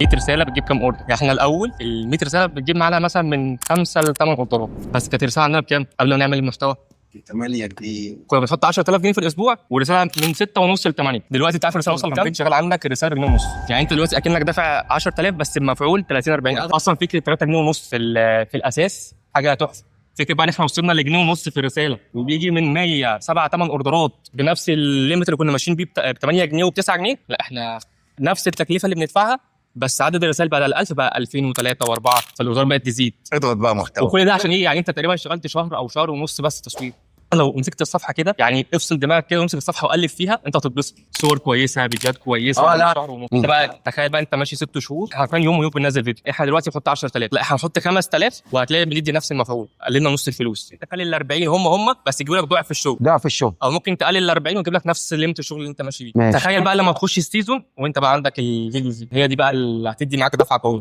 100 رساله بتجيب كام اوردر؟ يعني احنا الاول ال 100 رساله بتجيب معانا مثلا من 5 ل 8 اوردرات، بس كانت الرساله عندنا بكام قبل ما نعمل المحتوى؟ 8 جنيه. كنا بنحط 10000 جنيه في الاسبوع، ورساله من 6 ونص ل 8. دلوقتي انت عارف الرساله وصل كام؟ شغال عندك الرساله بجنيه ونص. يعني انت دلوقتي اكنك دافع 10000 بس بمفعول 30 40. اصلا فكره 3 جنيه ونص في الاساس حاجه تحفه. فكره بقى ان احنا وصلنا لجنيه ونص في الرساله، وبيجي من 100 7 8 اوردرات بنفس الليميت اللي كنا ماشيين بيه ب 8 جنيه وب 9 جنيه. لا احنا نفس التكلفه اللي بندفعها، بس عدد الرسائل بدل 1000 بقى 2000 و3 و4، فالاوردر بقت تزيد. اضغط بقى محتوى. وكل ده عشان ايه؟ يعني انت تقريبا اشتغلت شهر او شهر ونص بس تصوير. لو مسكت الصفحه كده، يعني افصل دماغك كده وامسك الصفحه وقلب فيها، انت هتتبسط. صور كويسه، فيديوهات كويسه. لا. شهر ونص. انت بقى تخيل بقى انت ماشي 6 شهور حرفيا يوم ويوم بننزل فيديو. احنا دلوقتي بنحط 10000، لا احنا هنحط 5000 وهتلاقي بندي نفس المفعول، قللنا نص الفلوس. انت خلي ال 40 هم بس يجيبوا لك ضعف في الشغل. ضعف الشغل. او ممكن تقلل ال 40 ويجيب لك نفس ليميت الشغل اللي انت ماشي بيه. ماشي. تخيل بقى لما تخش السيزون وانت بقى عندك الفيديوز دي، هي دي بقى اللي هتدي معاك دفعه قويه.